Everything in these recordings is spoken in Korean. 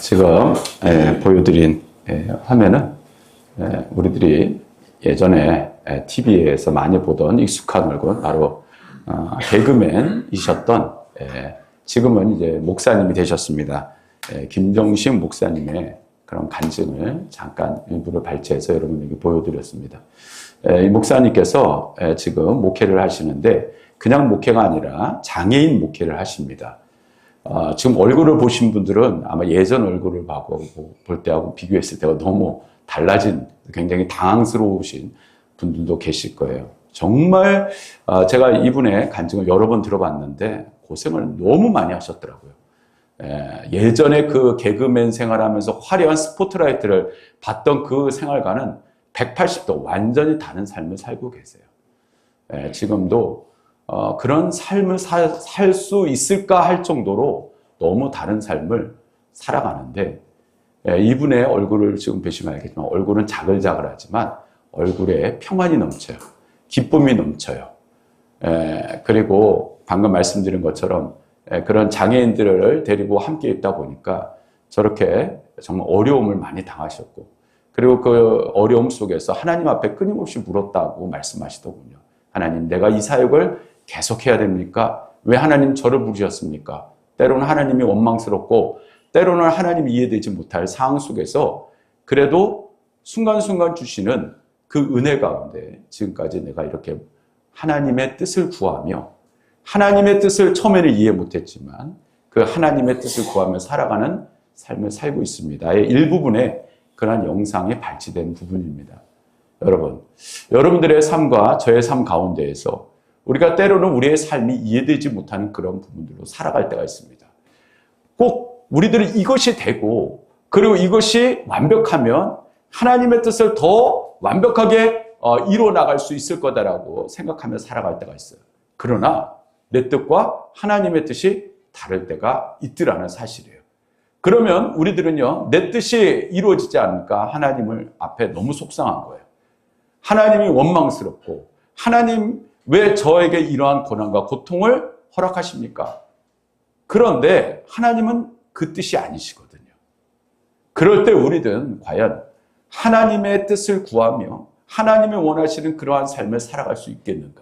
지금 보여드린 화면은 우리들이 예전에 TV에서 많이 보던 익숙한 얼굴, 바로 개그맨이셨던 지금은 이제 목사님이 되셨습니다. 김정식 목사님의 그런 간증을 잠깐 일부를 발췌해서 여러분에게 보여드렸습니다. 이 목사님께서 지금 목회를 하시는데 그냥 목회가 아니라 장애인 목회를 하십니다. 지금 얼굴을 보신 분들은 아마 예전 얼굴을 볼 때하고 비교했을 때가 너무 달라진, 굉장히 당황스러우신 분들도 계실 거예요. 정말 제가 이분의 간증을 여러 번 들어봤는데 고생을 너무 많이 하셨더라고요. 예전에 그 개그맨 생활하면서 화려한 스포트라이트를 받던 그 생활과는 180도 완전히 다른 삶을 살고 계세요. 지금도 그런 삶을 살 수 있을까 할 정도로 너무 다른 삶을 살아가는데, 이분의 얼굴을 지금 보시면 알겠지만 얼굴은 자글자글하지만 얼굴에 평안이 넘쳐요. 기쁨이 넘쳐요. 그리고 방금 말씀드린 것처럼 그런 장애인들을 데리고 함께 있다 보니까 저렇게 정말 어려움을 많이 당하셨고, 그리고 그 어려움 속에서 하나님 앞에 끊임없이 물었다고 말씀하시더군요. 하나님, 내가 이 사역을 계속해야 됩니까? 왜 하나님 저를 부르셨습니까? 때로는 하나님이 원망스럽고 때로는 하나님이 이해되지 못할 상황 속에서 그래도 순간순간 주시는 그 은혜 가운데 지금까지 내가 이렇게 하나님의 뜻을 구하며, 하나님의 뜻을 처음에는 이해 못했지만 그 하나님의 뜻을 구하며 살아가는 삶을 살고 있습니다. 일부분에 그런 영상이 발치된 부분입니다. 여러분들의 삶과 저의 삶 가운데에서 우리가 때로는 우리의 삶이 이해되지 못하는 그런 부분들로 살아갈 때가 있습니다. 꼭 우리들은 이것이 되고, 그리고 이것이 완벽하면 하나님의 뜻을 더 완벽하게 이루어 나갈 수 있을 거다라고 생각하며 살아갈 때가 있어요. 그러나 내 뜻과 하나님의 뜻이 다를 때가 있더라는 사실이에요. 그러면 우리들은요, 내 뜻이 이루어지지 않으니까 하나님을 앞에 너무 속상한 거예요. 하나님이 원망스럽고, 하나님 왜 저에게 이러한 고난과 고통을 허락하십니까? 그런데 하나님은 그 뜻이 아니시거든요. 그럴 때 우리들은 과연 하나님의 뜻을 구하며 하나님이 원하시는 그러한 삶을 살아갈 수 있겠는가?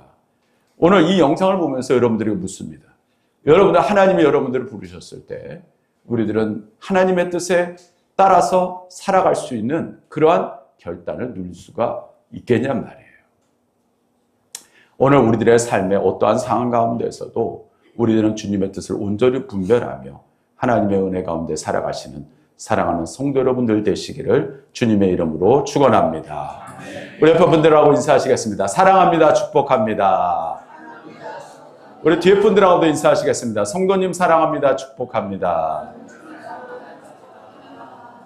오늘 이 영상을 보면서 여러분들에게 묻습니다. 여러분들, 하나님이 여러분들을 부르셨을 때 우리들은 하나님의 뜻에 따라서 살아갈 수 있는 그러한 결단을 누릴 수가 있겠냔 말이에요. 오늘 우리들의 삶의 어떠한 상황 가운데서도 우리들은 주님의 뜻을 온전히 분별하며 하나님의 은혜 가운데 살아가시는 사랑하는 성도 여러분들 되시기를 주님의 이름으로 축원합니다. 우리 옆에 분들하고 인사하시겠습니다. 사랑합니다. 축복합니다. 우리 뒤에 분들하고도 인사하시겠습니다. 성도님 사랑합니다. 축복합니다.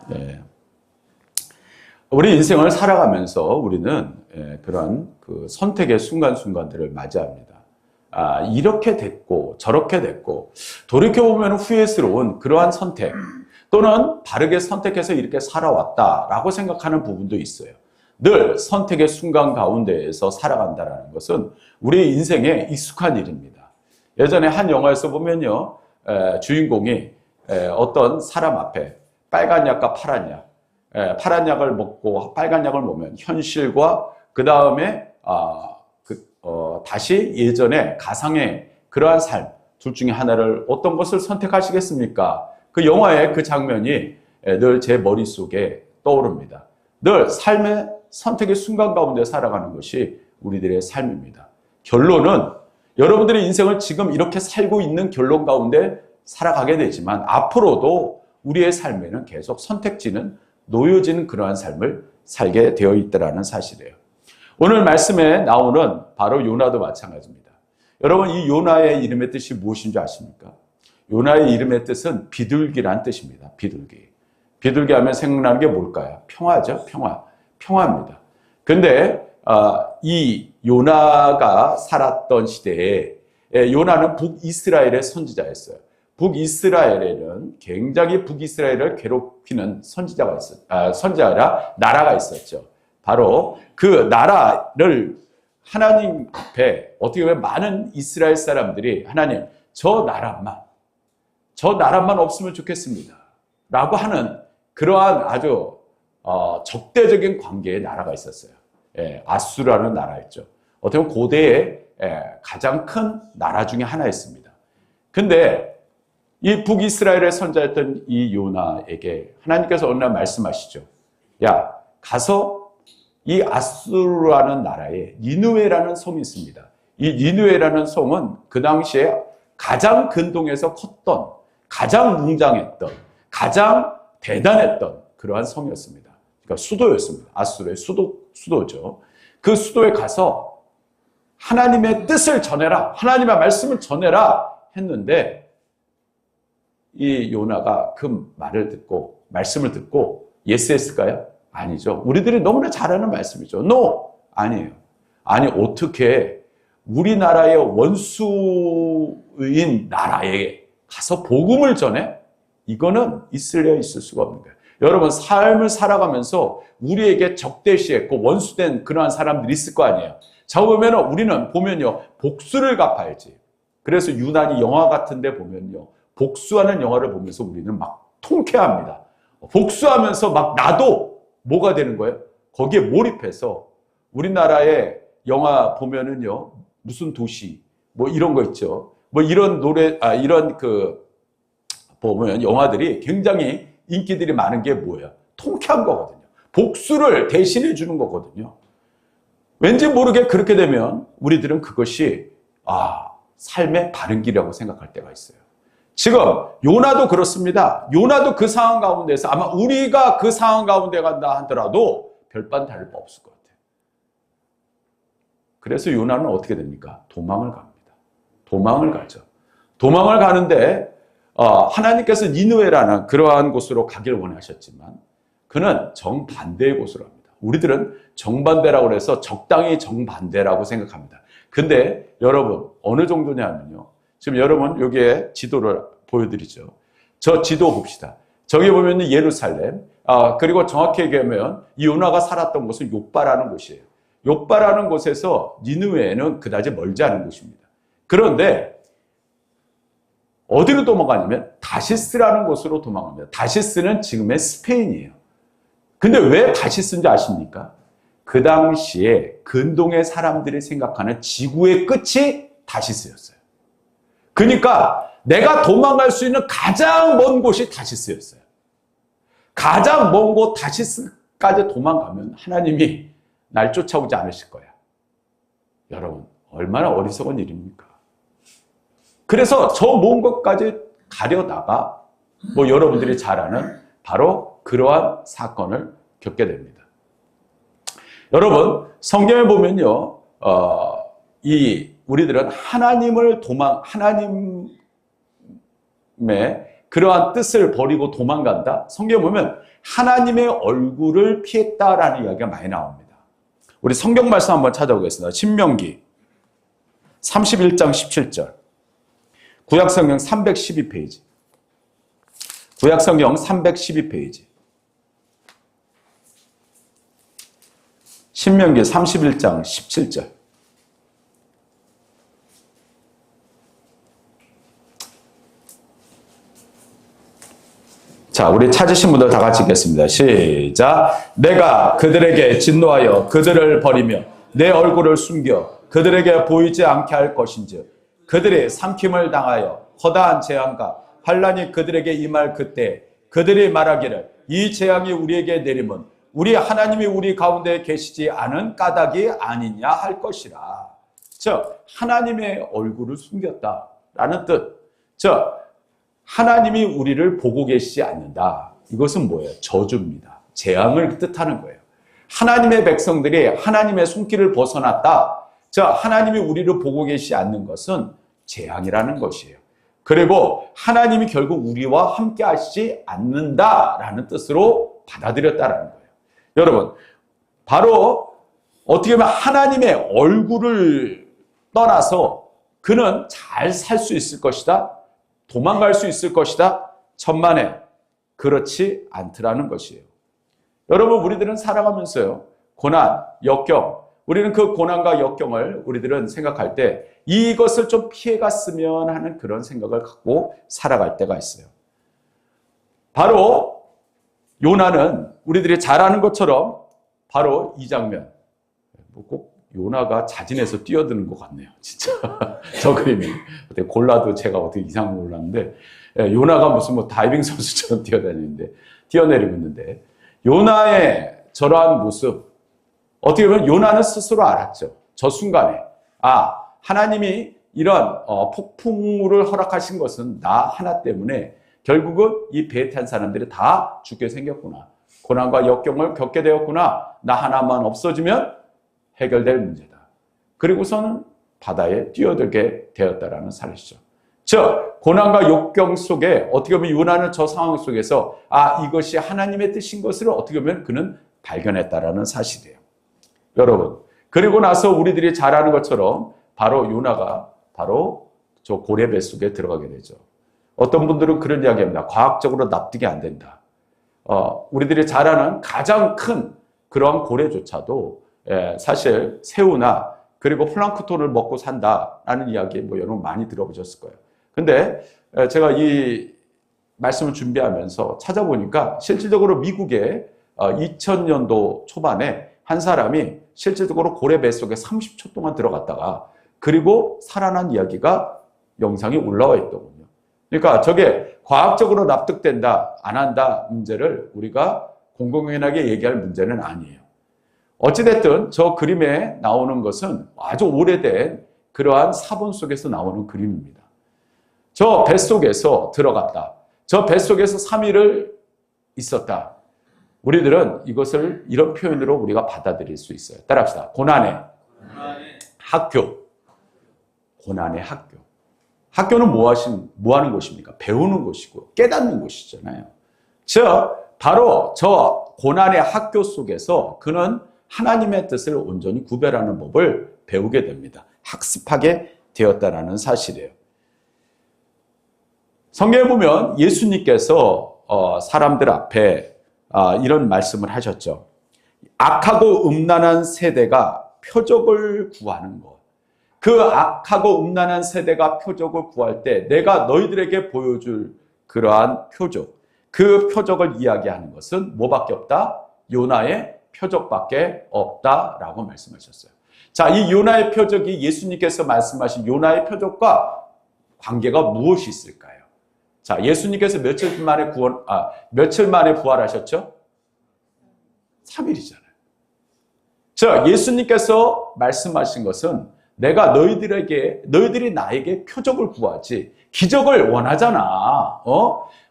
네. 우리 인생을 살아가면서 우리는 그런 그 선택의 순간순간들을 맞이합니다. 이렇게 됐고 저렇게 됐고, 돌이켜보면 후회스러운 그러한 선택, 또는 바르게 선택해서 이렇게 살아왔다라고 생각하는 부분도 있어요. 늘 선택의 순간 가운데에서 살아간다는 것은 우리 인생에 익숙한 일입니다. 예전에 한 영화에서 보면요, 주인공이 어떤 사람 앞에 빨간 약과 파란 약, 파란 약을 먹고 빨간 약을 먹으면 현실과 그 다음에 다시 예전에 가상의 그러한 삶, 둘 중에 하나를 어떤 것을 선택하시겠습니까? 그 영화의 그 장면이 늘 제 머릿속에 떠오릅니다. 늘 삶의 선택의 순간 가운데 살아가는 것이 우리들의 삶입니다. 결론은 여러분들의 인생을 지금 이렇게 살고 있는 결론 가운데 살아가게 되지만 앞으로도 우리의 삶에는 계속 선택지는 놓여지는 그러한 삶을 살게 되어 있다는 사실이에요. 오늘 말씀에 나오는 바로 요나도 마찬가지입니다. 여러분, 이 요나의 이름의 뜻이 무엇인지 아십니까? 요나의 이름의 뜻은 비둘기란 뜻입니다. 비둘기. 비둘기 하면 생각나는 게 뭘까요? 평화죠. 평화입니다. 근데 이 요나가 살았던 시대에 요나는 북이스라엘의 선지자였어요. 북이스라엘에는 굉장히 북이스라엘을 괴롭히는 선지자가 나라가 있었죠. 바로 그 나라를 하나님 앞에 어떻게 보면 많은 이스라엘 사람들이 하나님, 저 나라만 없으면 좋겠습니다. 라고 하는 그러한 아주 적대적인 관계의 나라가 있었어요. 예, 아수르라는 나라였죠. 어떻게 보면 고대의 가장 큰 나라 중에 하나였습니다. 근데 이 북이스라엘의 선자였던 이 요나에게 하나님께서 어느 날 말씀하시죠. 야, 가서 이 아수르라는 나라에 니느웨라는 성이 있습니다. 이 니느웨라는 성은 그 당시에 가장 근동에서 컸던, 가장 웅장했던, 가장 대단했던 그러한 성이었습니다. 그러니까 수도였습니다. 아수르의 수도죠. 그 수도에 가서 하나님의 뜻을 전해라, 하나님의 말씀을 전해라 했는데 이 요나가 그 말을 듣고, 말씀을 듣고 예스 했을까요? 아니죠. 우리들이 너무나 잘 아는 말씀이죠. No! 아니에요. 아니, 어떻게 우리나라의 원수인 나라에 가서 복음을 전해? 이거는 있을래야 있을 수가 없는 거예요. 여러분, 삶을 살아가면서 우리에게 적대시했고 원수된 그러한 사람들이 있을 거 아니에요. 자, 보면 우리는 보면요, 복수를 갚아야지. 그래서 유난히 영화 같은 데 보면요, 복수하는 영화를 보면서 우리는 막 통쾌합니다. 복수하면서 막 나도 뭐가 되는 거예요? 거기에 몰입해서 우리나라의 영화 보면은요, 무슨 도시, 뭐 이런 거 있죠. 뭐 이런 노래, 이런 보면 영화들이 굉장히 인기들이 많은 게 뭐예요? 통쾌한 거거든요. 복수를 대신해 주는 거거든요. 왠지 모르게 그렇게 되면 우리들은 그것이, 삶의 바른 길이라고 생각할 때가 있어요. 지금 요나도 그렇습니다. 요나도 그 상황 가운데서 아마 우리가 그 상황 가운데 간다 하더라도 별반 다를 바 없을 것 같아요. 그래서 요나는 어떻게 됩니까? 도망을 갑니다. 도망을 가죠. 도망을 가는데 하나님께서 니느웨라는 그러한 곳으로 가기를 원하셨지만 그는 정반대의 곳으로 갑니다. 우리들은 정반대라고 해서 적당히 정반대라고 생각합니다. 근데 여러분 어느 정도냐면요. 지금 여러분 여기에 지도를 보여드리죠. 저 지도 봅시다. 저기 보면 예루살렘, 그리고 정확히 얘기하면 이 요나가 살았던 곳은 욥바라는 곳이에요. 욥바라는 곳에서 니느웨는 그다지 멀지 않은 곳입니다. 그런데 어디로 도망가냐면 다시스라는 곳으로 도망갑니다. 다시스는 지금의 스페인이에요. 근데 왜 다시스인지 아십니까? 그 당시에 근동의 사람들이 생각하는 지구의 끝이 다시스였어요. 그러니까 내가 도망갈 수 있는 가장 먼 곳이 다시스였어요. 가장 먼 곳 다시스까지 도망가면 하나님이 날 쫓아오지 않으실 거야. 여러분 얼마나 어리석은 일입니까? 그래서 저 먼 곳까지 가려다가 여러분들이 잘 아는 바로 그러한 사건을 겪게 됩니다. 여러분 성경에 보면요, 우리들은 하나님의 그러한 뜻을 버리고 도망간다. 성경에 보면 하나님의 얼굴을 피했다라는 이야기가 많이 나옵니다. 우리 성경 말씀 한번 찾아보겠습니다. 신명기 31장 17절. 구약성경 312페이지. 구약성경 312페이지. 신명기 31장 17절. 자, 우리 찾으신 분들 다 같이 읽겠습니다. 시작. 내가 그들에게 진노하여 그들을 버리며 내 얼굴을 숨겨 그들에게 보이지 않게 할 것인즉 그들이 삼킴을 당하여 허다한 재앙과 환란이 그들에게 임할 그때 그들이 말하기를 이 재앙이 우리에게 내림은 우리 하나님이 우리 가운데 계시지 않은 까닭이 아니냐 할 것이라. 즉 하나님의 얼굴을 숨겼다라는 뜻. 즉 하나님이 우리를 보고 계시지 않는다. 이것은 뭐예요? 저주입니다. 재앙을 뜻하는 거예요. 하나님의 백성들이 하나님의 손길을 벗어났다. 즉 하나님이 우리를 보고 계시지 않는 것은 재앙이라는 것이에요. 그리고 하나님이 결국 우리와 함께 하시지 않는다라는 뜻으로 받아들였다라는 거예요. 여러분 바로 어떻게 보면 하나님의 얼굴을 떠나서 그는 잘 살 수 있을 것이다. 도망갈 수 있을 것이다. 천만에 그렇지 않더라는 것이에요. 여러분 우리들은 살아가면서요. 고난, 역경, 우리는 그 고난과 역경을 우리들은 생각할 때 이것을 좀 피해갔으면 하는 그런 생각을 갖고 살아갈 때가 있어요. 바로 요나는 우리들이 잘 아는 것처럼 바로 이 장면, 꼭 요나가 자진해서 뛰어드는 것 같네요. 진짜 저 그림이 어떻게 골라도 제가 어떻게 이상한 걸 골랐는데, 요나가 무슨 뭐 다이빙 선수처럼 뛰어내리고 있는데, 요나의 저러한 모습, 어떻게 보면 요나는 스스로 알았죠. 저 순간에 하나님이 이런 폭풍우를 허락하신 것은 나 하나 때문에 결국은 이 배에 탄 사람들이 다 죽게 생겼구나. 고난과 역경을 겪게 되었구나. 나 하나만 없어지면 해결될 문제다. 그리고서는 바다에 뛰어들게 되었다라는 사실이죠. 즉 고난과 역경 속에 어떻게 보면 요나는 저 상황 속에서 이것이 하나님의 뜻인 것을 어떻게 보면 그는 발견했다라는 사실이에요. 여러분, 그리고 나서 우리들이 잘 아는 것처럼 바로 요나가 바로 저 고래 뱃속에 들어가게 되죠. 어떤 분들은 그런 이야기합니다. 과학적으로 납득이 안 된다. 우리들이 잘 아는 가장 큰 그런 고래조차도 사실 새우나 그리고 플랑크톤을 먹고 산다라는 이야기 여러분 많이 들어보셨을 거예요. 근데 제가 이 말씀을 준비하면서 찾아보니까 실질적으로 미국의 2000년도 초반에 한 사람이 실질적으로 고래 뱃속에 30초 동안 들어갔다가 그리고 살아난 이야기가 영상이 올라와 있더군요. 그러니까 저게 과학적으로 납득된다, 안 한다 문제를 우리가 공공연하게 얘기할 문제는 아니에요. 어찌됐든 저 그림에 나오는 것은 아주 오래된 그러한 사본 속에서 나오는 그림입니다. 저 뱃속에서 들어갔다. 저 뱃속에서 3일을 있었다. 우리들은 이것을 이런 표현으로 우리가 받아들일 수 있어요. 따라합시다. 고난의 학교. 고난의 학교. 학교는 뭐 하는 곳입니까? 배우는 곳이고 깨닫는 곳이잖아요. 즉 바로 저 고난의 학교 속에서 그는 하나님의 뜻을 온전히 구별하는 법을 배우게 됩니다. 학습하게 되었다는 사실이에요. 성경에 보면 예수님께서 사람들 앞에 이런 말씀을 하셨죠. 악하고 음란한 세대가 표적을 구하는 것. 그 악하고 음란한 세대가 표적을 구할 때 내가 너희들에게 보여줄 그러한 표적, 그 표적을 이야기하는 것은 뭐밖에 없다? 요나의 표적밖에 없다라고 말씀하셨어요. 자, 이 요나의 표적이 예수님께서 말씀하신 요나의 표적과 관계가 무엇이 있을까요? 자, 예수님께서 며칠 만에 부활하셨죠? 3일이잖아요. 자, 예수님께서 말씀하신 것은 내가 너희들이 나에게 표적을 구하지 기적을 원하잖아.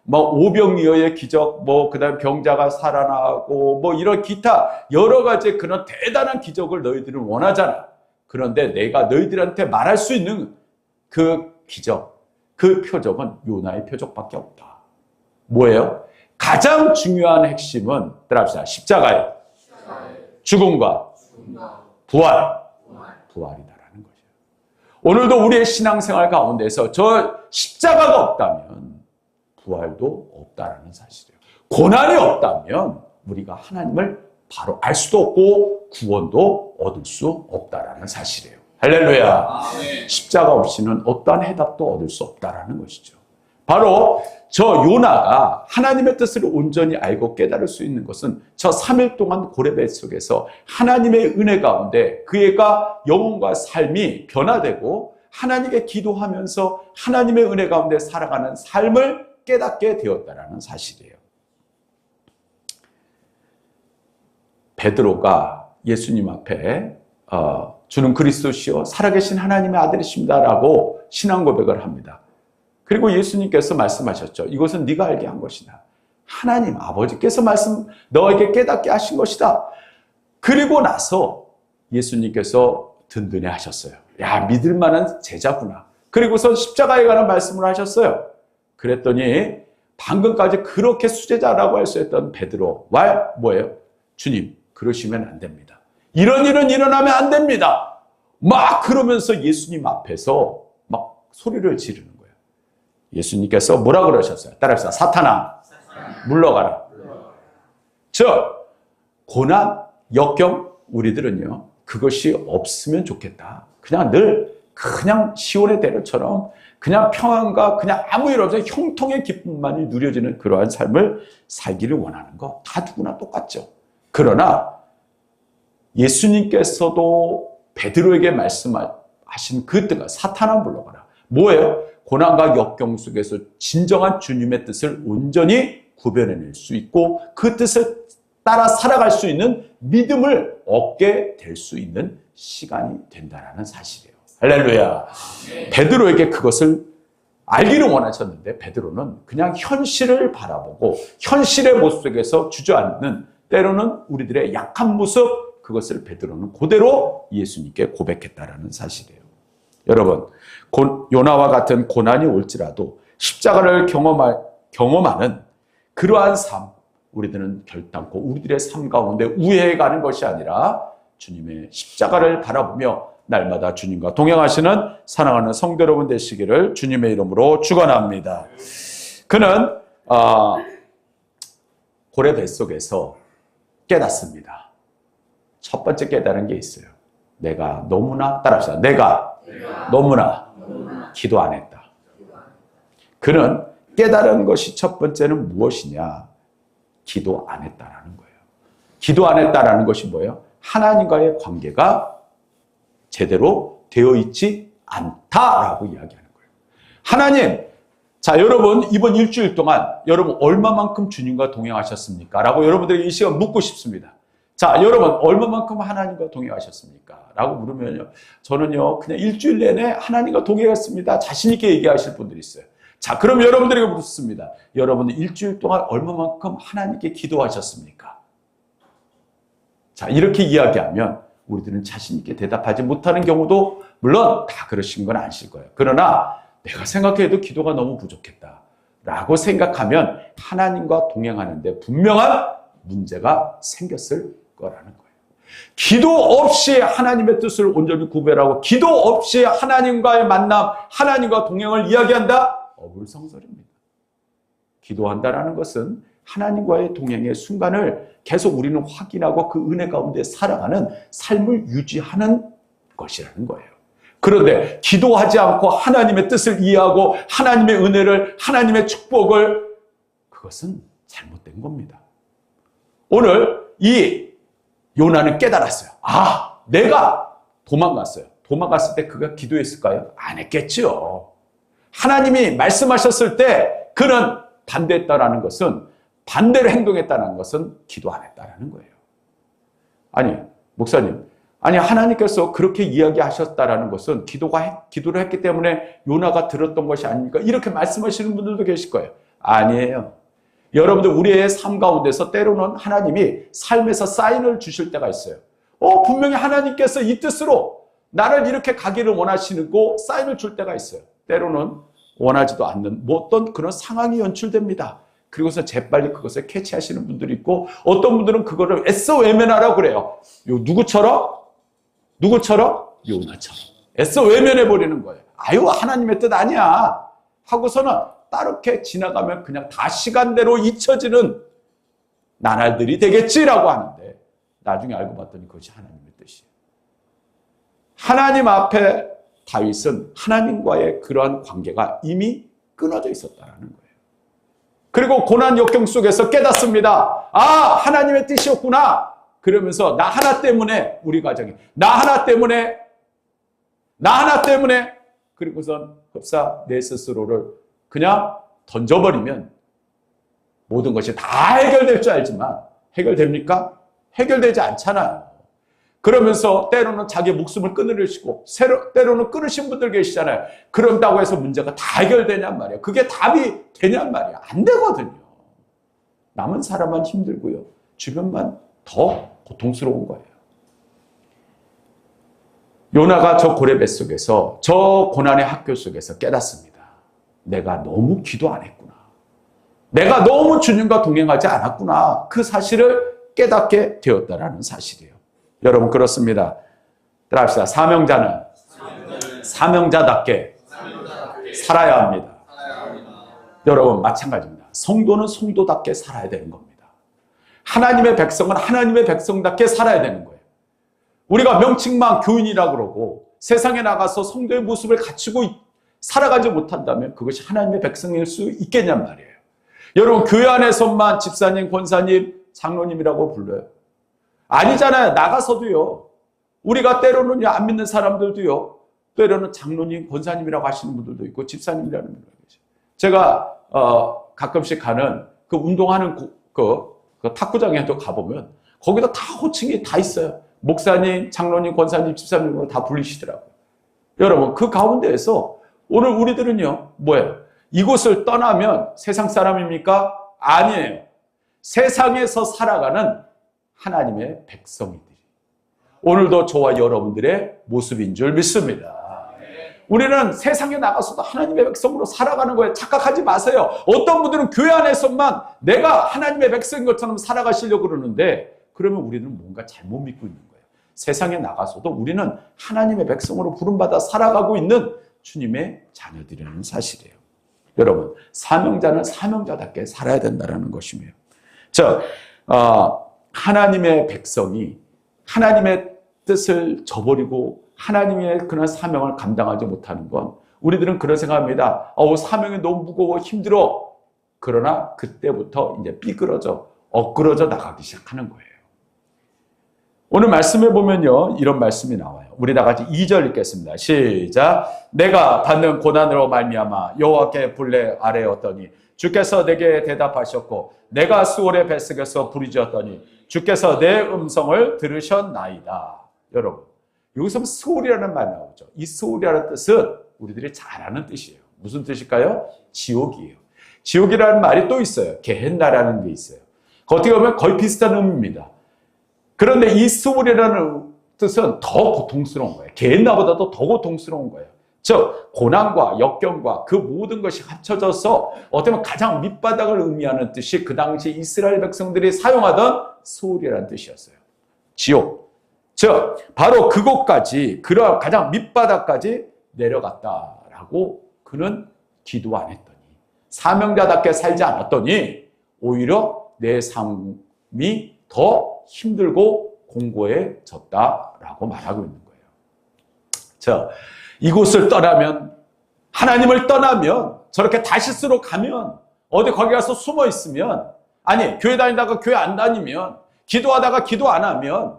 오병이어의 기적, 그다음 병자가 살아나고 이런 기타 여러 가지 그런 대단한 기적을 너희들은 원하잖아. 그런데 내가 너희들한테 말할 수 있는 그 기적, 그 표적은 요나의 표적밖에 없다. 뭐예요? 가장 중요한 핵심은 따라합시다. 십자가예요. 죽음과 부활이다라는 거죠. 오늘도 우리의 신앙생활 가운데서 저 십자가가 없다면 부활도 없다라는 사실이에요. 고난이 없다면 우리가 하나님을 바로 알 수도 없고 구원도 얻을 수 없다라는 사실이에요. 할렐루야. 아멘. 십자가 없이는 어떠한 해답도 얻을 수 없다라는 것이죠. 바로 저 요나가 하나님의 뜻을 온전히 알고 깨달을 수 있는 것은 저 3일 동안 고래배 속에서 하나님의 은혜 가운데 그애가 영혼과 삶이 변화되고 하나님께 기도하면서 하나님의 은혜 가운데 살아가는 삶을 깨닫게 되었다라는 사실이에요. 베드로가 예수님 앞에 주는 그리스도시요 살아계신 하나님의 아들이십니다라고 신앙 고백을 합니다. 그리고 예수님께서 말씀하셨죠. 이것은 네가 알게 한 것이다. 하나님 아버지께서 너에게 깨닫게 하신 것이다. 그리고 나서 예수님께서 든든해 하셨어요. 야, 믿을 만한 제자구나. 그리고선 십자가에 관한 말씀을 하셨어요. 그랬더니 방금까지 그렇게 수제자라고 할 수 있던 베드로와 뭐예요? 주님, 그러시면 안 됩니다. 이런 일은 일어나면 안 됩니다. 막 그러면서 예수님 앞에서 막 소리를 지르는 거예요. 예수님께서 뭐라 그러셨어요? 따라합시다. 사탄아, 물러가라. 즉, 고난, 역경, 우리들은요, 그것이 없으면 좋겠다. 그냥 시온의 대로처럼 그냥 평안과 그냥 아무 일 없이 형통의 기쁨만이 누려지는 그러한 삶을 살기를 원하는 거 다 누구나 똑같죠. 그러나 예수님께서도 베드로에게 말씀하신 그 뜻가 사탄아 물러가라. 뭐예요? 고난과 역경 속에서 진정한 주님의 뜻을 온전히 구별해낼 수 있고 그 뜻을 따라 살아갈 수 있는 믿음을 얻게 될 수 있는 시간이 된다는 사실이에요. 할렐루야. 베드로에게 그것을 알기를 원하셨는데 베드로는 그냥 현실을 바라보고 현실의 모습 속에서 주저앉는 때로는 우리들의 약한 모습 그것을 베드로는 그대로 예수님께 고백했다라는 사실이에요. 여러분 요나와 같은 고난이 올지라도 십자가를 경험하는 그러한 삶 우리들은 결단코 우리들의 삶 가운데 우회해가는 것이 아니라 주님의 십자가를 바라보며 날마다 주님과 동행하시는 사랑하는 성도 여러분 되시기를 주님의 이름으로 축원합니다. 그는 고래 뱃속에서 깨닫습니다. 첫 번째 깨달은 게 있어요. 내가 너무나 따라합시다. 내가 너무나 기도 안 했다. 그는 깨달은 것이 첫 번째는 무엇이냐? 기도 안 했다라는 거예요. 기도 안 했다라는 것이 뭐예요? 하나님과의 관계가 제대로 되어 있지 않다라고 이야기하는 거예요. 하나님, 자 여러분 이번 일주일 동안 여러분 얼마만큼 주님과 동행하셨습니까? 라고 여러분들에게 이 시간 묻고 싶습니다. 자 여러분 얼마만큼 하나님과 동행하셨습니까? 라고 물으면요. 저는요 그냥 일주일 내내 하나님과 동행했습니다. 자신 있게 얘기하실 분들이 있어요. 자 그럼 여러분들에게 묻습니다. 여러분 일주일 동안 얼마만큼 하나님께 기도하셨습니까? 자 이렇게 이야기하면 우리들은 자신 있게 대답하지 못하는 경우도 물론 다 그러신 건 아실 거예요. 그러나 내가 생각해도 기도가 너무 부족했다라고 생각하면 하나님과 동행하는데 분명한 문제가 생겼을 거라는 거예요. 기도 없이 하나님의 뜻을 온전히 구별하고 기도 없이 하나님과의 만남, 하나님과 동행을 이야기한다? 어불성설입니다. 기도한다라는 것은 하나님과의 동행의 순간을 계속 우리는 확인하고 그 은혜 가운데 살아가는 삶을 유지하는 것이라는 거예요. 그런데 기도하지 않고 하나님의 뜻을 이해하고 하나님의 은혜를, 하나님의 축복을 그것은 잘못된 겁니다. 오늘 이 요나는 깨달았어요. 아, 내가 도망갔어요. 도망갔을 때 그가 기도했을까요? 안 했겠죠. 하나님이 말씀하셨을 때 그는 반대했다라는 것은 반대로 행동했다는 것은 기도 안 했다라는 거예요. 아니, 목사님. 아니, 하나님께서 그렇게 이야기하셨다라는 것은 기도를 했기 때문에 요나가 들었던 것이 아닙니까? 이렇게 말씀하시는 분들도 계실 거예요. 아니에요. 여러분들 우리의 삶 가운데서 때로는 하나님이 삶에서 사인을 주실 때가 있어요. 분명히 하나님께서 이 뜻으로 나를 이렇게 가기를 원하시고 사인을 줄 때가 있어요. 때로는 원하지도 않는 어떤 그런 상황이 연출됩니다. 그리고서 재빨리 그것을 캐치하시는 분들이 있고 어떤 분들은 그거를 애써 외면하라고 그래요. 누구처럼? 요나처럼. 애써 외면해버리는 거예요. 아유 하나님의 뜻 아니야 하고서는 따르게 지나가면 그냥 다 시간대로 잊혀지는 나날들이 되겠지라고 하는데 나중에 알고 봤더니 그것이 하나님의 뜻이에요. 하나님 앞에 다윗은 하나님과의 그러한 관계가 이미 끊어져 있었다는 거예요. 그리고 고난 역경 속에서 깨닫습니다. 아, 하나님의 뜻이었구나. 그러면서 나 하나 때문에 우리 가정이 나 하나 때문에 그리고선 흡사 내 스스로를 그냥 던져버리면 모든 것이 다 해결될 줄 알지만 해결됩니까? 해결되지 않잖아요. 그러면서 때로는 자기 목숨을 끊으시고 때로는 끊으신 분들 계시잖아요. 그런다고 해서 문제가 다 해결되냔 말이에요. 그게 답이 되냔 말이에요. 안 되거든요. 남은 사람만 힘들고요. 주변만 더 고통스러운 거예요. 요나가 저 고래 뱃속에서 저 고난의 학교 속에서 깨닫습니다. 내가 너무 기도 안 했구나. 내가 너무 주님과 동행하지 않았구나. 그 사실을 깨닫게 되었다라는 사실이에요. 여러분 그렇습니다. 따라합시다. 사명자답게 살아야 합니다. 여러분 마찬가지입니다. 성도는 성도답게 살아야 되는 겁니다. 하나님의 백성은 하나님의 백성답게 살아야 되는 거예요. 우리가 명칭만 교인이라고 그러고 세상에 나가서 성도의 모습을 갖추고 살아가지 못한다면 그것이 하나님의 백성일 수 있겠냔 말이에요. 여러분, 교회 안에서만 집사님, 권사님, 장로님이라고 불러요? 아니잖아요. 나가서도요. 우리가 때로는 안 믿는 사람들도요. 때로는 장로님, 권사님이라고 하시는 분들도 있고 집사님이라는 분들도 계세요. 제가 가끔씩 가는 그 운동하는 그 탁구장에도 가보면 거기다 다 호칭이 다 있어요. 목사님, 장로님, 권사님, 집사님으로 다 불리시더라고요. 여러분, 그 가운데에서 오늘 우리들은요, 뭐예요? 이곳을 떠나면 세상 사람입니까? 아니에요. 세상에서 살아가는 하나님의 백성이들이 오늘도 저와 여러분들의 모습인 줄 믿습니다. 우리는 세상에 나가서도 하나님의 백성으로 살아가는 거예요. 착각하지 마세요. 어떤 분들은 교회 안에서만 내가 하나님의 백성인 것처럼 살아가시려고 그러는데 그러면 우리는 뭔가 잘못 믿고 있는 거예요. 세상에 나가서도 우리는 하나님의 백성으로 부름받아 살아가고 있는 주님의 자녀들이라는 사실이에요. 여러분, 사명자는 사명자답게 살아야 된다는 것이며, 하나님의 백성이 하나님의 뜻을 저버리고 하나님의 그런 사명을 감당하지 못하는 건 우리들은 그런 생각합니다. 사명이 너무 무거워 힘들어. 그러나 그때부터 이제 삐그러져 엇그러져 나가기 시작하는 거예요. 오늘 말씀에 보면요, 이런 말씀이 나와요. 우리 다 같이 2절 읽겠습니다. 시작. 내가 받는 고난으로 말미암아 여호와께 불래 아뢰었더니 주께서 내게 대답하셨고 내가 수월의 뱃속에서 부르짖었더니 주께서 내 음성을 들으셨나이다. 여러분, 여기서 수월이라는 말이 나오죠. 이 수월이라는 뜻은 우리들이 잘 아는 뜻이에요. 무슨 뜻일까요? 지옥이에요. 지옥이라는 말이 또 있어요. 게헨나라는 게 있어요. 어떻게 보면 거의 비슷한 의미입니다. 그런데 이 수월이라는 뜻은 더 고통스러운 거예요. 게헨나보다도 더 고통스러운 거예요. 즉 고난과 역경과 그 모든 것이 합쳐져서 어떻게 보면 가장 밑바닥을 의미하는 뜻이 그 당시 이스라엘 백성들이 사용하던 수월이라는 뜻이었어요. 지옥. 즉 바로 그곳까지, 그런 가장 밑바닥까지 내려갔다라고 그는 기도 안 했더니, 사명자답게 살지 않았더니 오히려 내 삶이 더 힘들고 공고해졌다라고 말하고 있는 거예요. 이곳을 떠나면, 하나님을 떠나면, 저렇게 다시스로 가면, 어디 거기 가서 숨어 있으면, 아니 교회 다니다가 교회 안 다니면, 기도하다가 기도 안 하면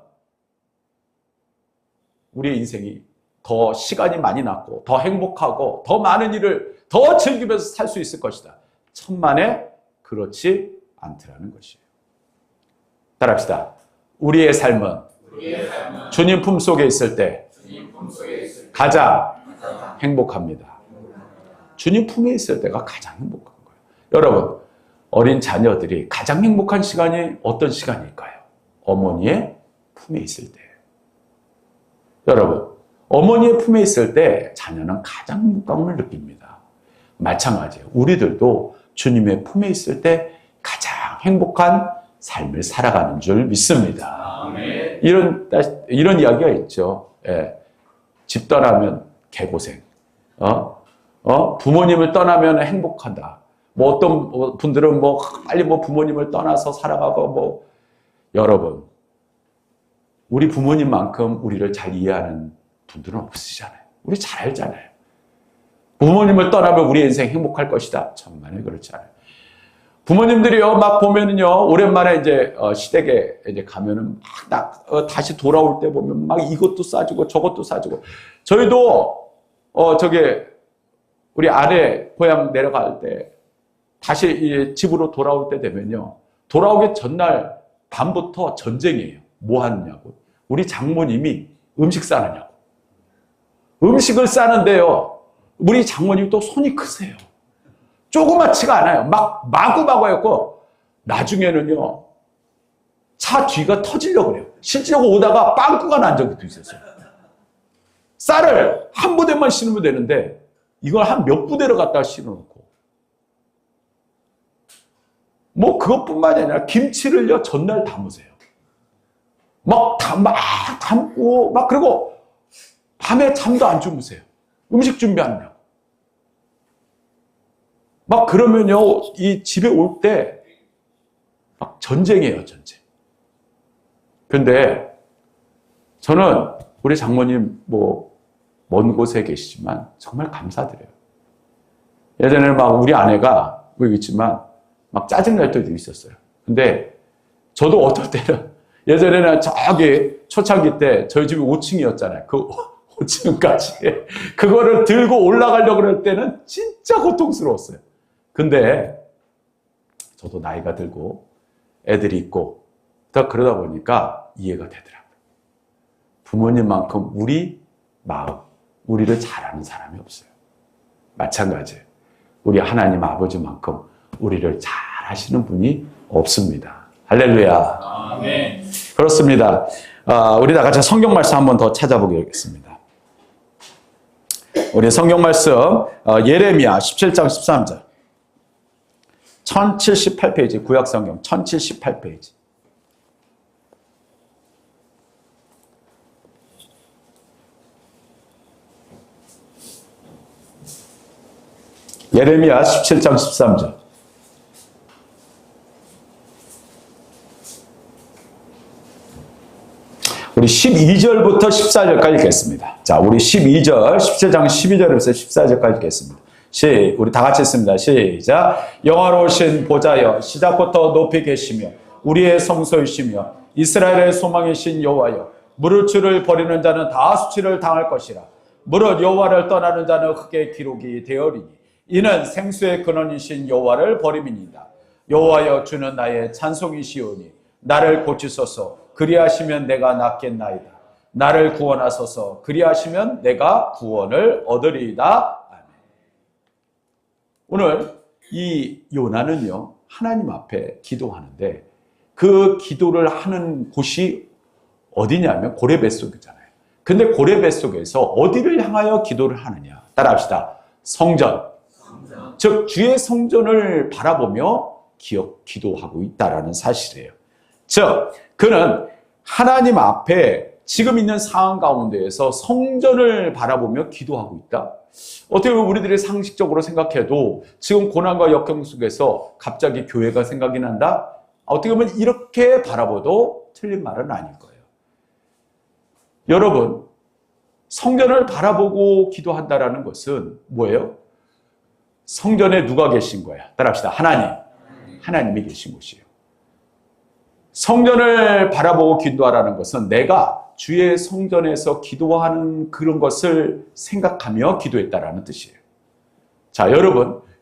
우리의 인생이 더 시간이 많이 남고 더 행복하고 더 많은 일을 더 즐기면서 살 수 있을 것이다. 천만에 그렇지 않더라는 것이에요. 따라합시다. 우리의 삶은 주님 품속에 있을 때 가장 행복합니다. 주님 품에 있을 때가 가장 행복한 거예요. 여러분, 어린 자녀들이 가장 행복한 시간이 어떤 시간일까요? 어머니의 품에 있을 때. 여러분, 어머니의 품에 있을 때 자녀는 가장 행복감을 느낍니다. 마찬가지예요. 우리들도 주님의 품에 있을 때 가장 행복한 삶을 살아가는 줄 믿습니다. 아멘. 이런 이야기가 있죠. 예. 집 떠나면 개고생. 부모님을 떠나면 행복하다. 어떤 분들은 빨리 부모님을 떠나서 살아가고 여러분, 우리 부모님만큼 우리를 잘 이해하는 분들은 없으시잖아요. 우리 잘 알잖아요. 부모님을 떠나면 우리 인생 행복할 것이다. 천만에 그렇지 않아요. 부모님들이요, 막 보면은요, 오랜만에 이제 시댁에 이제 가면은 다시 돌아올 때 보면 막 이것도 싸주고 저것도 싸주고. 저희도 우리 아내 고향 내려갈 때 다시 집으로 돌아올 때 되면요, 돌아오기 전날 밤부터 전쟁이에요. 뭐 하느냐고. 우리 장모님이 음식 싸느냐고. 음식을 싸는데요, 우리 장모님이 또 손이 크세요. 조그맣지가 않아요. 마구마구 해갖고, 나중에는요, 차 뒤가 터지려고 그래요. 실제로 오다가 빵꾸가 난 적도 있었어요. 쌀을 한 부대만 신으면 되는데, 이걸 한 몇 부대를 갖다가 실어놓고. 그것뿐만이 아니라 김치를요, 전날 담으세요. 막 담고, 그리고 밤에 잠도 안 주무세요. 음식 준비하느라고. 그러면요, 이 집에 올 때 전쟁이에요, 전쟁. 근데 저는 우리 장모님 먼 곳에 계시지만 정말 감사드려요. 예전에는 막 우리 아내가 여기 있지만 막 짜증날 때도 있었어요. 근데 저도 어떨 때는 예전에는 저기 초창기 때 저희 집이 5층이었잖아요. 그 5층까지 그거를 들고 올라가려고 그럴 때는 진짜 고통스러웠어요. 근데 저도 나이가 들고 애들이 있고 다 그러다 보니까 이해가 되더라고요. 부모님만큼 우리 마음, 우리를 잘 아는 사람이 없어요. 마찬가지예요. 우리 하나님 아버지만큼 우리를 잘 아시는 분이 없습니다. 할렐루야. 아멘. 그렇습니다. 우리 다 같이 성경 말씀 한번 더 찾아보겠습니다. 우리 성경 말씀 예레미야 17장 13절 1078페이지 구약성경 1078페이지 예레미야 17장 13절 우리 12절부터 14절까지 읽겠습니다. 자, 우리 12절, 17장 12절에서 14절까지 읽겠습니다. 우리 다 같이 읽습니다. 시작. 영화로우신 보좌여, 시작부터 높이 계시며 우리의 성소이시며 이스라엘의 소망이신 여호와여, 무릇 주를 버리는 자는 다 수치를 당할 것이라. 무릇 여호와를 떠나는 자는 흙에 기록이 되어리니 이는 생수의 근원이신 여호와를 버림이니이다. 여호와여, 주는 나의 찬송이시오니 나를 고치소서. 그리하시면 내가 낫겠나이다. 나를 구원하소서. 그리하시면 내가 구원을 얻으리이다. 아멘. 오늘 이 요나는요, 하나님 앞에 기도하는데 그 기도를 하는 곳이 어디냐면 고레 뱃속이잖아요. 근데 고레 뱃속에서 어디를 향하여 기도를 하느냐? 따라합시다. 성전. 즉 주의 성전을 바라보며 기도하고 있다라는 사실이에요. 즉 그는 하나님 앞에 지금 있는 상황 가운데에서 성전을 바라보며 기도하고 있다. 어떻게 보면 우리들이 상식적으로 생각해도 지금 고난과 역경 속에서 갑자기 교회가 생각이 난다? 어떻게 보면 이렇게 바라봐도 틀린 말은 아닐 거예요. 여러분, 성전을 바라보고 기도한다라는 것은 뭐예요? 성전에 누가 계신 거야? 따라합시다. 하나님. 하나님이 계신 곳이에요. 성전을 바라보고 기도하라는 것은 내가 주의 성전에서 기도하는 그런 것을 생각하며 기도했다라는 뜻이에요. 자,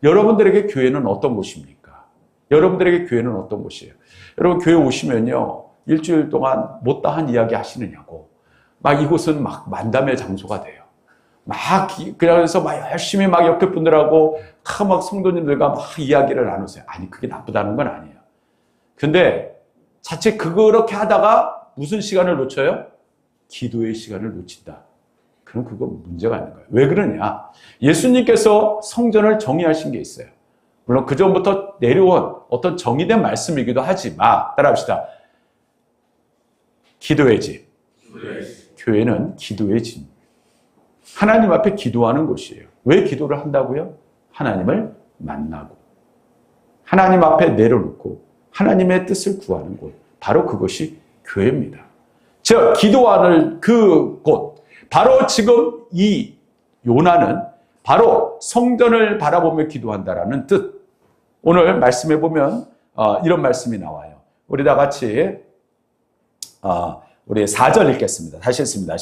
여러분들에게 교회는 어떤 곳입니까? 여러분들에게 교회는 어떤 곳이에요? 여러분, 교회 오시면요, 일주일 동안 못다한 이야기 하시느냐고. 막 이곳은 막 만담의 장소가 돼요. 그래서 막 열심히 막 옆에 분들하고 막 성도님들과 막 이야기를 나누세요. 아니, 그게 나쁘다는 건 아니에요. 근데 자칫 그렇게 하다가 무슨 시간을 놓쳐요? 기도의 시간을 놓친다. 그럼 그건 문제가 있는 거예요. 왜 그러냐? 예수님께서 성전을 정의하신 게 있어요. 물론 그 전부터 내려온 어떤 정의된 말씀이기도 하지만 따라합시다. 기도의 집. 교회는 기도의 집. 하나님 앞에 기도하는 곳이에요. 왜 기도를 한다고요? 하나님을 만나고 하나님 앞에 내려놓고 하나님의 뜻을 구하는 곳, 바로 그것이 교회입니다. 즉 기도하는 그곳, 바로 지금 이 요나는 바로 성전을 바라보며 기도한다라는 뜻. 오늘 말씀해 보면 이런 말씀이 나와요. 우리 다 같이 우리 4절 읽겠습니다. 다시 읽습니다.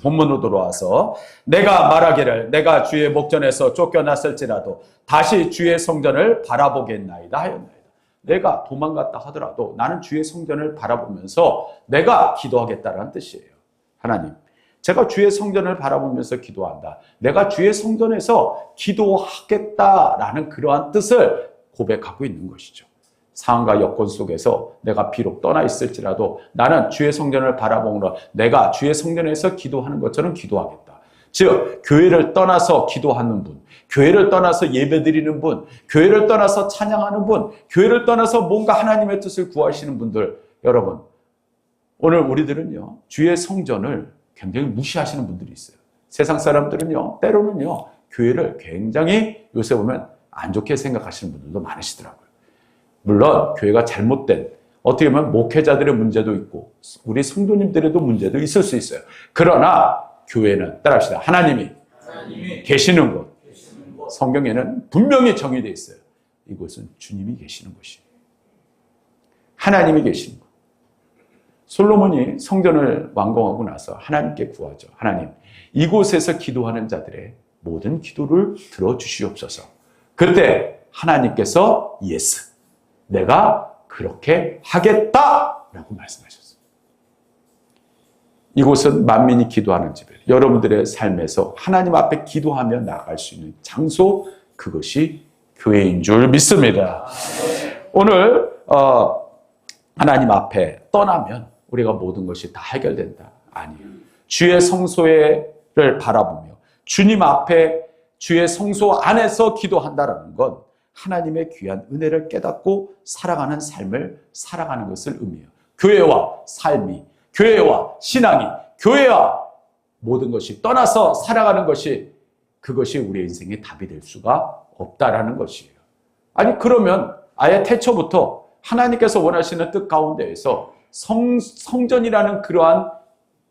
본문으로 돌아와서 내가 말하기를 내가 주의 목전에서 쫓겨났을지라도 다시 주의 성전을 바라보겠나이다 하였나이다. 내가 도망갔다 하더라도 나는 주의 성전을 바라보면서 내가 기도하겠다라는 뜻이에요. 하나님, 제가 주의 성전을 바라보면서 기도한다. 내가 주의 성전에서 기도하겠다라는 그러한 뜻을 고백하고 있는 것이죠. 상황과 여건 속에서 내가 비록 떠나 있을지라도 나는 주의 성전을 바라보므로 내가 주의 성전에서 기도하는 것처럼 기도하겠다. 즉 교회를 떠나서 기도하는 분, 교회를 떠나서 예배드리는 분, 교회를 떠나서 찬양하는 분, 교회를 떠나서 뭔가 하나님의 뜻을 구하시는 분들, 여러분, 오늘 우리들은요 주의 성전을 굉장히 무시하시는 분들이 있어요. 세상 사람들은요 때로는요 교회를 굉장히 요새 보면 안 좋게 생각하시는 분들도 많으시더라고요. 물론 교회가 잘못된, 어떻게 보면 목회자들의 문제도 있고 우리 성도님들에도 문제도 있을 수 있어요. 그러나 교회는 따라합시다. 하나님이 계시는 곳, 성경에는 분명히 정의되어 있어요. 이곳은 주님이 계시는 곳이에요. 하나님이 계시는 곳. 솔로몬이 성전을 완공하고 나서 하나님께 구하죠. 하나님, 이곳에서 기도하는 자들의 모든 기도를 들어주시옵소서. 그때 하나님께서 예스, 내가 그렇게 하겠다라고 말씀하셨어요. 이곳은 만민이 기도하는 집이에요. 여러분들의 삶에서 하나님 앞에 기도하며 나아갈 수 있는 장소, 그것이 교회인 줄 믿습니다. 오늘 하나님 앞에 떠나면 우리가 모든 것이 다 해결된다. 아니에요. 주의 성소를 바라보며 주님 앞에 주의 성소 안에서 기도한다는 건 하나님의 귀한 은혜를 깨닫고 살아가는 삶을 살아가는 것을 의미해요. 교회와 삶이, 교회와 신앙이, 교회와 모든 것이 떠나서 살아가는 것이, 그것이 우리의 인생의 답이 될 수가 없다라는 것이에요. 아니 그러면 아예 태초부터 하나님께서 원하시는 뜻 가운데에서 성전이라는 그러한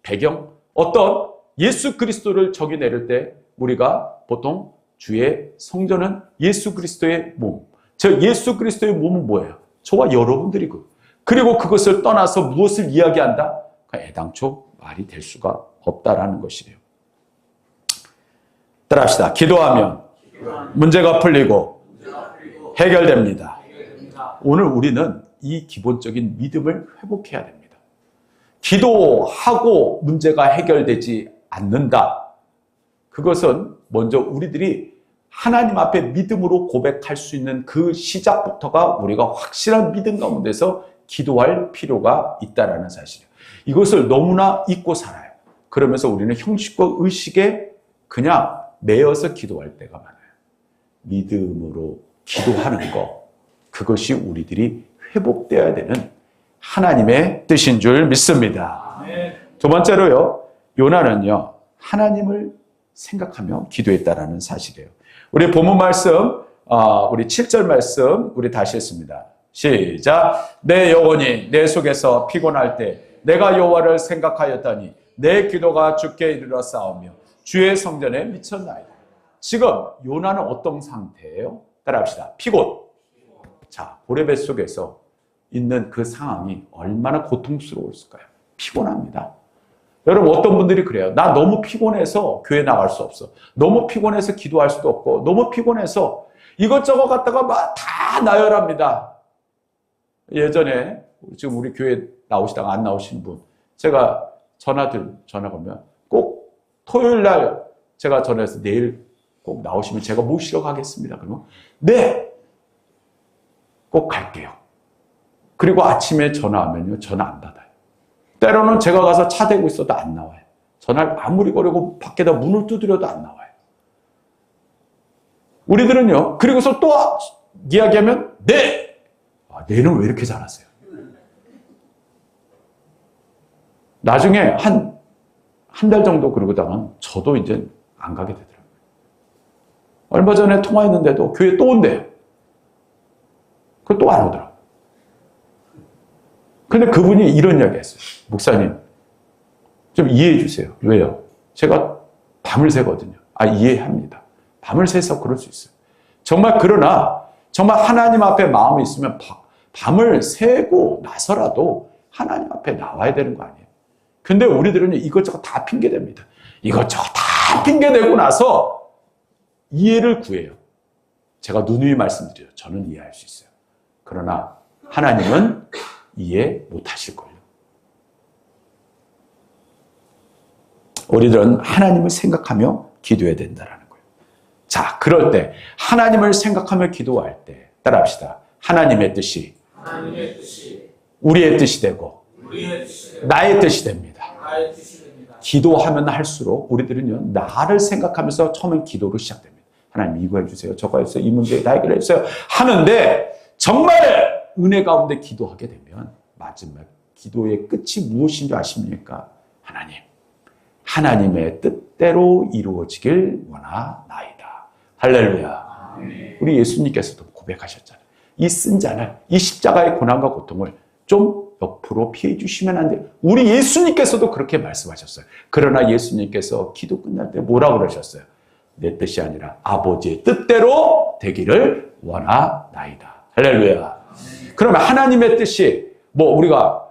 배경, 어떤 예수 그리스도를 적이 내릴 때 우리가 보통 주의 성전은 예수 그리스도의 몸, 즉 예수 그리스도의 몸은 뭐예요? 저와 여러분들이고, 그리고 그것을 떠나서 무엇을 이야기한다? 애당초 말이 될 수가 없다라는 것이에요. 따라합시다. 기도하면 문제가 풀리고 해결됩니다. 오늘 우리는 이 기본적인 믿음을 회복해야 됩니다. 기도하고 문제가 해결되지 않는다. 그것은 먼저 우리들이 하나님 앞에 믿음으로 고백할 수 있는 그 시작부터가 우리가 확실한 믿음 가운데서 기도할 필요가 있다는 사실이에요. 이것을 너무나 잊고 살아요. 그러면서 우리는 형식과 의식에 그냥 매여서 기도할 때가 많아요. 믿음으로 기도하는 것, 그것이 우리들이 회복되어야 되는 하나님의 뜻인 줄 믿습니다. 두 번째로요, 요나는요, 하나님을 생각하며 기도했다라는 사실이에요. 우리 본문 말씀, 우리 7절 말씀 우리 다시 했습니다. 시작. 내 영혼이 내 속에서 피곤할 때 내가 여호와를 생각하였더니 내 기도가 주께 이르러 싸우며 주의 성전에 미쳤나이다. 지금 요나는 어떤 상태예요? 따라합시다. 피곤. 자, 고레 속에서 있는 그 상황이 얼마나 고통스러웠을까요? 피곤합니다. 여러분, 어떤 분들이 그래요. 나 너무 피곤해서 교회 나갈 수 없어. 너무 피곤해서 기도할 수도 없고, 너무 피곤해서 이것저것 갖다가 막 다 나열합니다. 예전에 지금 우리 교회 나오시다가 안 나오신 분, 제가 전화 걸면 꼭 토요일 날 제가 전화해서 내일 꼭 나오시면 제가 모시러 가겠습니다. 그러면 네! 꼭 갈게요. 그리고 아침에 전화하면요, 전화 안 받아요. 때로는 제가 가서 차 대고 있어도 안 나와요. 전화를 아무리 거리고 밖에다 문을 두드려도 안 나와요. 우리들은요, 그리고서 또 이야기하면 네! 네는 왜 이렇게 잘하세요? 나중에 한 달 정도 그러고다가 저도 이제 안 가게 되더라고요. 얼마 전에 통화했는데도 교회 또 온대요. 그 또 안 오더라고요. 근데 그분이 이런 이야기 했어요. 목사님, 좀 이해해 주세요. 왜요? 제가 밤을 새거든요. 이해합니다. 밤을 새서 그럴 수 있어요. 정말 그러나 정말 하나님 앞에 마음이 있으면 밤을 새고 나서라도 하나님 앞에 나와야 되는 거 아니에요? 근데 우리들은 이것저것 다 핑계댑니다. 이것저것 다 핑계대고 나서 이해를 구해요. 제가 누누이 말씀드려요. 저는 이해할 수 있어요. 그러나 하나님은 이해 못하실걸요. 우리들은 하나님을 생각하며 기도해야 된다는 거예요. 자, 그럴 때 하나님을 생각하며 기도할 때 따라합시다. 하나님의 뜻이 우리의 뜻이 되고 나의 뜻이 됩니다. 기도하면 할수록 우리들은요, 나를 생각하면서 처음엔 기도로 시작됩니다. 하나님 이거 해주세요. 저거 해주세요. 이 문제 다 해결해 주세요. 하는데 정말 은혜 가운데 기도하게 되면 마지막 기도의 끝이 무엇인 줄 아십니까? 하나님의 뜻대로 이루어지길 원하나이다. 할렐루야. 우리 예수님께서도 고백하셨잖아요. 이 쓴 잔을, 이 십자가의 고난과 고통을 좀 옆으로 피해 주시면 안 돼요. 우리 예수님께서도 그렇게 말씀하셨어요. 그러나 예수님께서 기도 끝날 때 뭐라고 그러셨어요? 내 뜻이 아니라 아버지의 뜻대로 되기를 원하나이다. 할렐루야. 그러면 하나님의 뜻이 우리가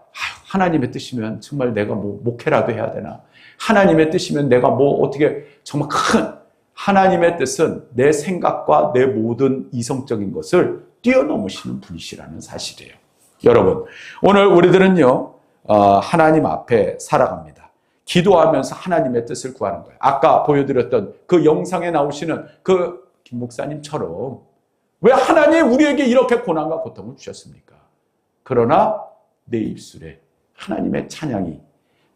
하나님의 뜻이면 정말 내가 목회라도 해야 되나? 하나님의 뜻이면 내가 어떻게 정말 큰 하나님의 뜻은 내 생각과 내 모든 이성적인 것을 뛰어넘으시는 분이시라는 사실이에요. 여러분, 오늘 우리들은요, 하나님 앞에 살아갑니다. 기도하면서 하나님의 뜻을 구하는 거예요. 아까 보여드렸던 그 영상에 나오시는 그 김 목사님처럼 왜 하나님 우리에게 이렇게 고난과 고통을 주셨습니까? 그러나 내 입술에 하나님의 찬양이,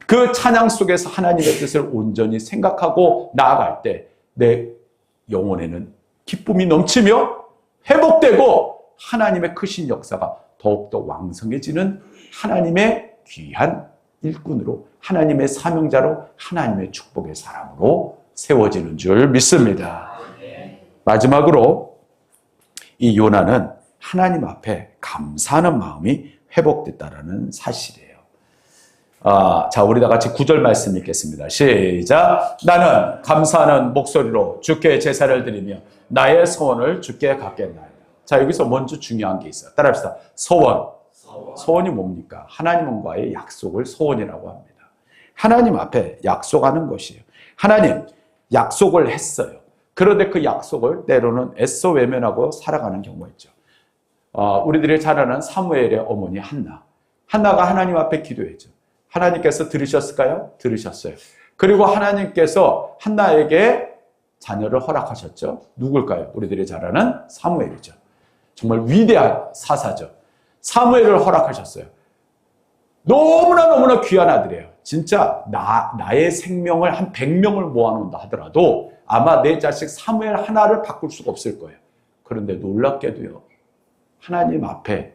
그 찬양 속에서 하나님의 뜻을 온전히 생각하고 나아갈 때 내 영혼에는 기쁨이 넘치며 회복되고 하나님의 크신 역사가 더욱더 왕성해지는 하나님의 귀한 일꾼으로, 하나님의 사명자로, 하나님의 축복의 사람으로 세워지는 줄 믿습니다. 마지막으로 이 요나는 하나님 앞에 감사하는 마음이 회복됐다라는 사실이에요. 자, 우리 다 같이 9절 말씀 읽겠습니다. 시작. 나는 감사하는 목소리로 주께 제사를 드리며 나의 소원을 주께 갖겠나이다. 자, 여기서 먼저 중요한 게 있어요. 따라합시다. 소원. 소원이 뭡니까? 하나님과의 약속을 소원이라고 합니다. 하나님 앞에 약속하는 것이에요. 하나님, 약속을 했어요. 그런데 그 약속을 때로는 애써 외면하고 살아가는 경우가 있죠. 우리들이 잘 아는 사무엘의 어머니 한나가 하나님 앞에 기도했죠. 하나님께서 들으셨을까요? 들으셨어요. 그리고 하나님께서 한나에게 자녀를 허락하셨죠. 누굴까요? 우리들이 잘 아는 사무엘이죠. 정말 위대한 사사죠. 사무엘을 허락하셨어요. 너무나 귀한 아들이에요. 진짜 나의 생명을 한 100명을 모아놓는다 하더라도 아마 내 자식 사무엘 하나를 바꿀 수가 없을 거예요. 그런데 놀랍게도요, 하나님 앞에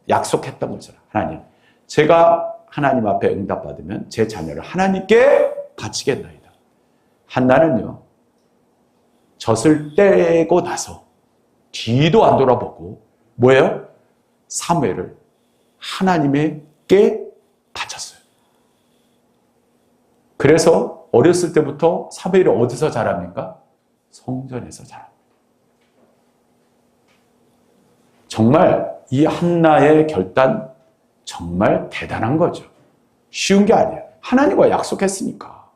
약속했던 거잖아요. 하나님, 제가 하나님 앞에 응답받으면 제 자녀를 하나님께 바치겠나이다. 한나는요, 젖을 떼고 나서 뒤도 안 돌아보고 뭐예요? 사무엘을 하나님께 바쳤어요. 그래서 어렸을 때부터 사무엘이 어디서 자랍니까? 성전에서 자랍니다. 정말 이 한나의 결단 정말 대단한 거죠. 쉬운 게 아니에요. 하나님과 약속했으니까.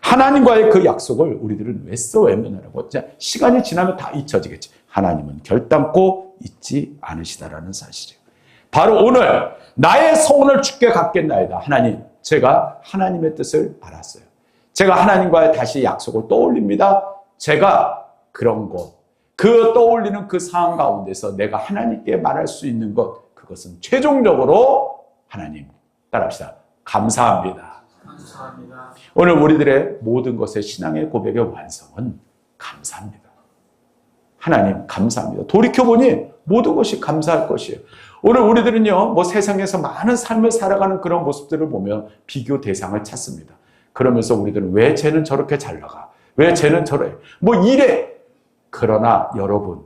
하나님과의 그 약속을 우리들은 왜 써 외면하라고? 시간이 지나면 다 잊혀지겠지. 하나님은 결단코 잊지 않으시다라는 사실이에요. 바로 오늘 나의 소원을 주께 갖겠나이다. 하나님, 제가 하나님의 뜻을 알았어요. 제가 하나님과의 다시 약속을 떠올립니다. 제가 그런 것, 그 떠올리는 그 상황 가운데서 내가 하나님께 말할 수 있는 것, 그것은 최종적으로 하나님, 따라합시다. 감사합니다. 감사합니다. 오늘 우리들의 모든 것의 신앙의 고백의 완성은 감사합니다. 하나님, 감사합니다. 돌이켜보니 모든 것이 감사할 것이에요. 오늘 우리들은요, 세상에서 많은 삶을 살아가는 그런 모습들을 보면 비교 대상을 찾습니다. 그러면서 우리들은 왜 쟤는 저렇게 잘 나가? 왜 쟤는 저래? 이래. 그러나 여러분,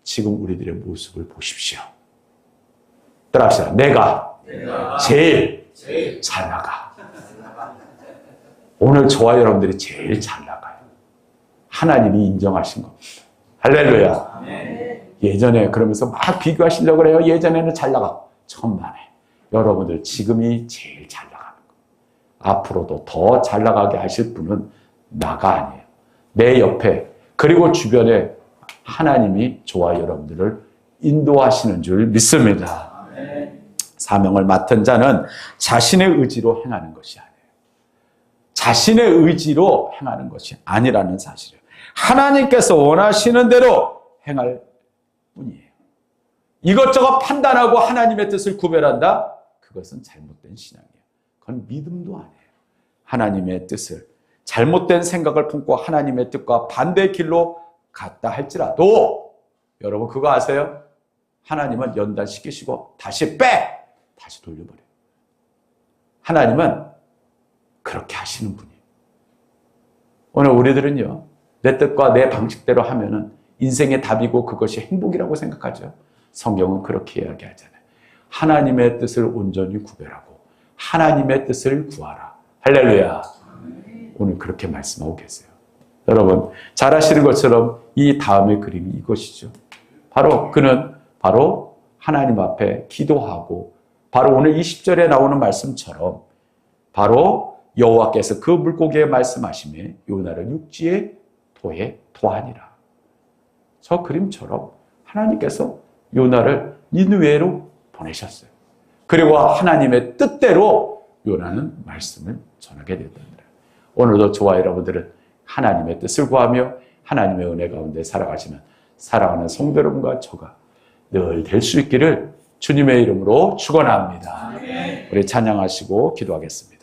지금 우리들의 모습을 보십시오. 따라합시다. 내가 제일 잘 나가. 오늘 저와 여러분들이 제일 잘 나가요. 하나님이 인정하신 겁니다. 할렐루야. 예전에 그러면서 막 비교하시려고 그래요. 예전에는 잘 나가. 천만에. 여러분들 지금이 제일 잘 나가는 거예요. 앞으로도 더 잘 나가게 하실 분은 나가 아니에요. 내 옆에 그리고 주변에 하나님이 저와 여러분들을 인도하시는 줄 믿습니다. 사명을 맡은 자는 자신의 의지로 행하는 것이 아니에요. 자신의 의지로 행하는 것이 아니라는 사실이에요. 하나님께서 원하시는 대로 행할 뿐이에요. 이것저것 판단하고 하나님의 뜻을 구별한다? 그것은 잘못된 신앙이에요. 그건 믿음도 아니에요. 하나님의 뜻을, 잘못된 생각을 품고 하나님의 뜻과 반대의 길로 갔다 할지라도 여러분 그거 아세요? 하나님은 연단시키시고 다시 다시 돌려버려요. 하나님은 그렇게 하시는 분이에요. 오늘 우리들은요, 내 뜻과 내 방식대로 하면은 인생의 답이고 그것이 행복이라고 생각하죠. 성경은 그렇게 이야기하잖아요. 하나님의 뜻을 온전히 구별하고 하나님의 뜻을 구하라. 할렐루야. 오늘 그렇게 말씀하고 계세요. 여러분 잘 아시는 것처럼 이 다음의 그림이 이것이죠. 바로 그는 바로 하나님 앞에 기도하고 바로 오늘 20절에 나오는 말씀처럼 바로 여호와께서 그 물고기에 말씀하시며 요나를 육지의 토에 토하니라. 저 그림처럼 하나님께서 요나를 니느웨로 보내셨어요. 그리고 하나님의 뜻대로 요나는 말씀을 전하게 되었답니다. 오늘도 저와 여러분들은 하나님의 뜻을 구하며 하나님의 은혜 가운데 살아가시는 사랑하는 성도 여러분과 저가 늘 될 수 있기를 주님의 이름으로 축원합니다. 우리 찬양하시고 기도하겠습니다.